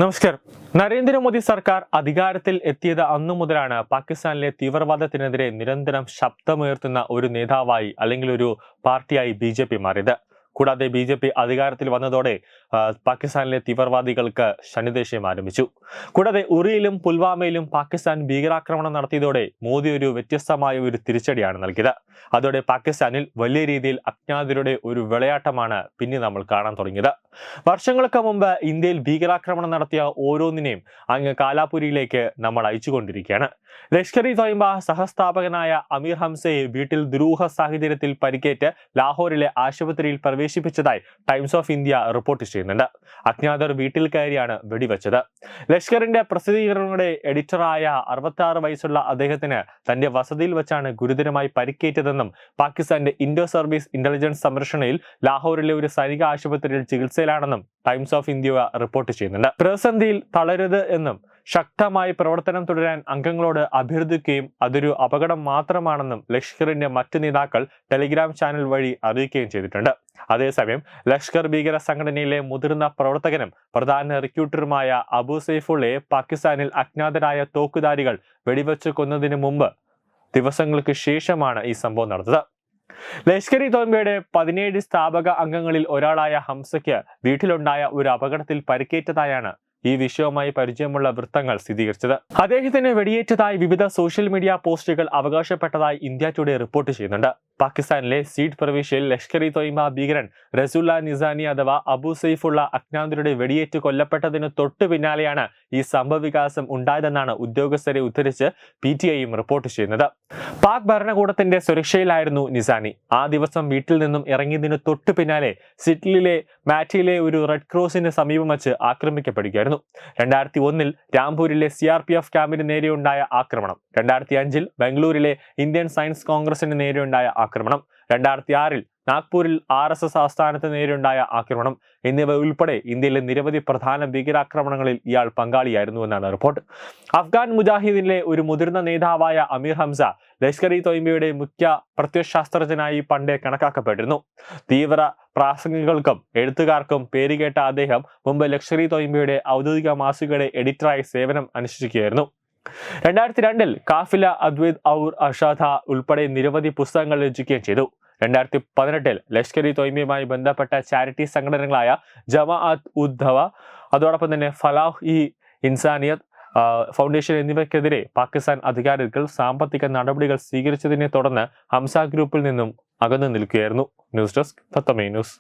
നമസ്കാരം. നരേന്ദ്രമോദി സർക്കാർ അധികാരത്തിൽ എത്തിയത് അന്നു മുതലാണ് പാകിസ്ഥാനിലെ തീവ്രവാദത്തിനെതിരെ നിരന്തരം ശബ്ദമുയർത്തുന്ന ഒരു നേതാവായി അല്ലെങ്കിൽ ഒരു പാർട്ടിയായി BJP മാറിയത്. കൂടാതെ BJP അധികാരത്തിൽ വന്നതോടെ പാകിസ്ഥാനിലെ തീവ്രവാദികൾക്ക് ശനിദേശം ആരംഭിച്ചു. കൂടാതെ ഉറിയിലും പുൽവാമയിലും പാകിസ്ഥാൻ ഭീകരാക്രമണം നടത്തിയതോടെ മോദി ഒരു വ്യത്യസ്തമായ ഒരു തിരിച്ചടിയാണ് നൽകിയത്. അതോടെ പാകിസ്ഥാനിൽ വലിയ രീതിയിൽ അജ്ഞാതരുടെ ഒരു വിളയാട്ടമാണ് പിന്നെ നമ്മൾ കാണാൻ തുടങ്ങിയത്. വർഷങ്ങൾക്ക് മുമ്പ് ഇന്ത്യയിൽ ഭീകരാക്രമണം നടത്തിയ ഓരോന്നിനെയും അങ്ങ് കാലാപുരിയിലേക്ക് നമ്മൾ അയച്ചുകൊണ്ടിരിക്കുകയാണ്. ലഷ്കർ-ഇ തൊയ്ബ സഹസ്ഥാപകനായ അമീർ ഹംസയെ വീട്ടിൽ ദുരൂഹ സാഹചര്യത്തിൽ പരിക്കേറ്റ് ലാഹോറിലെ ആശുപത്രിയിൽ പ്രവേശിപ്പിച്ചതായി ടൈംസ് ഓഫ് ഇന്ത്യ റിപ്പോർട്ട് ചെയ്യുന്നുണ്ട്. അജ്ഞാതർ വീട്ടിൽ കയറിയാണ് വെടിവെച്ചത്. ലഷ്കറിന്റെ പ്രസിദ്ധീകരണങ്ങളുടെ എഡിറ്ററായ 66 വയസ്സുള്ള അദ്ദേഹത്തിന് തന്റെ വസതിയിൽ വെച്ചാണ് ഗുരുതരമായി പരിക്കേറ്റതെന്നും പാകിസ്ഥാന്റെ ഇൻഡോ സർവീസ് ഇന്റലിജൻസ് സംരക്ഷണയിൽ ലാഹോറിലെ ഒരു സൈനിക ആശുപത്രിയിൽ ചികിത്സയിലാണെന്നും ടൈംസ് ഓഫ് ഇന്ത്യ റിപ്പോർട്ട് ചെയ്യുന്നുണ്ട്. പ്രതിസന്ധിയിൽ തളരരുത് എന്നും ശക്തമായി പ്രവർത്തനം തുടരാൻ അംഗങ്ങളോട് അഭ്യർത്ഥിക്കുകയും അതൊരു അപകടം മാത്രമാണെന്നും ലഷ്കറിന്റെ മറ്റ് നേതാക്കൾ ടെലിഗ്രാം ചാനൽ വഴി അറിയിക്കുകയും ചെയ്തിട്ടുണ്ട്. അതേസമയം ലഷ്കർ ഭീകര സംഘടനയിലെ മുതിർന്ന പ്രവർത്തകനും പ്രധാന റിക്രൂട്ടറുമായ അബു സൈഫുള്ളയെ പാകിസ്ഥാനിൽ അജ്ഞാതരായ തോക്കുധാരികൾ വെടിവെച്ച് കൊന്നതിന് മുമ്പ് ദിവസങ്ങൾക്ക് ശേഷമാണ് ഈ സംഭവം നടന്നത്. ലഷ്കർ-ഇ തൊയ്ബയുടെ 17 സ്ഥാപക അംഗങ്ങളിൽ ഒരാളായ ഹംസയ്ക്ക് വീട്ടിലുണ്ടായ ഒരു അപകടത്തിൽ പരിക്കേറ്റതായാണ് ഈ വിഷയവുമായി പരിചയമുള്ള വൃത്തങ്ങൾ സ്ഥിരീകരിച്ചത്. അദ്ദേഹത്തിന് വെടിയേറ്റതായി വിവിധ സോഷ്യൽ മീഡിയ പോസ്റ്റുകൾ അവകാശപ്പെട്ടതായി ഇന്ത്യ ടുഡേ റിപ്പോർട്ട് ചെയ്യുന്നുണ്ട്. പാകിസ്ഥാനിലെ സീഡ് പ്രവിശ്യയിൽ ലഷ്കർ-ഇ തൊയ്ബ ഭീകരൻ റസൂല നിസാനി അഥവാ അബു സൈഫുള്ള അജ്ഞാതരുടെ വെടിയേറ്റ് കൊല്ലപ്പെട്ടതിന് തൊട്ടു പിന്നാലെയാണ് ഈ സംഭവവികാസം ഉണ്ടായതെന്നാണ് ഉദ്യോഗസ്ഥരെ ഉദ്ധരിച്ച് PTIയും റിപ്പോർട്ട് ചെയ്യുന്നത്. പാക് ഭരണകൂടത്തിന്റെ സുരക്ഷയിലായിരുന്നു നിസാനി. ആ ദിവസം വീട്ടിൽ നിന്നും ഇറങ്ങിയതിന് തൊട്ടു പിന്നാലെ സിഡ്ലിലെ മാറ്റിയിലെ ഒരു റെഡ് ക്രോസിന് സമീപം വച്ച് ആക്രമിക്കപ്പെടുകയായിരുന്നു. 2001 രാംപൂരിലെ CRPF ക്യാമ്പിന് നേരെയുണ്ടായ ആക്രമണം, 2005 ബംഗളൂരിലെ ഇന്ത്യൻ സയൻസ് കോൺഗ്രസിന് നേരെയുണ്ടായ ആക്രമണം, 2006 നാഗ്പൂരിൽ RSS ആസ്ഥാനത്ത് നേരെയുണ്ടായ ആക്രമണം എന്നിവ ഉൾപ്പെടെ ഇന്ത്യയിലെ നിരവധി പ്രധാന ഭീകരാക്രമണങ്ങളിൽ ഇയാൾ പങ്കാളിയായിരുന്നുവെന്നാണ് റിപ്പോർട്ട്. അഫ്ഗാൻ മുജാഹിദിനിലെ ഒരു മുതിർന്ന നേതാവായ അമീർ ഹംസ ലഷ്കർ-ഇ തൊയ്ബയുടെ മുഖ്യ പ്രത്യയശാസ്ത്രജ്ഞനായി പണ്ടേ കണക്കാക്കപ്പെട്ടിരുന്നു. തീവ്ര പ്രാസംഗികൾക്കും എഴുത്തുകാർക്കും പേരുകേട്ട അദ്ദേഹം മുമ്പ് ലഷ്കർ-ഇ തൊയ്ബയുടെ ഔദ്യോഗിക മാസികയുടെ എഡിറ്ററായി സേവനം അനുഷ്ഠിക്കുകയായിരുന്നു. 2002 കാഫില അദ്വൈത് ഔർ അഷാദ ഉൾപ്പെടെ നിരവധി പുസ്തകങ്ങൾ രചിക്കുകയും ചെയ്തു. 2018 ലഷ്കർ-ഇ തൊയ്ബയുമായി ബന്ധപ്പെട്ട ചാരിറ്റി സംഘടനകളായ ജമാഅത്ത് ഉദ് ദവ, അതോടൊപ്പം തന്നെ ഫലാഹ്-ഇ ഇൻസാനിയത്ത് ഫൗണ്ടേഷൻ എന്നിവയ്ക്കെതിരെ പാകിസ്ഥാൻ അധികാരികൾ സാമ്പത്തിക നടപടികൾ സ്വീകരിച്ചതിനെ തുടർന്ന് ഹംസ ഗ്രൂപ്പിൽ നിന്നും അകന്നു നിൽക്കുകയായിരുന്നു. ന്യൂസ് ഡെസ്ക് തത്വമൈ ന്യൂസ്.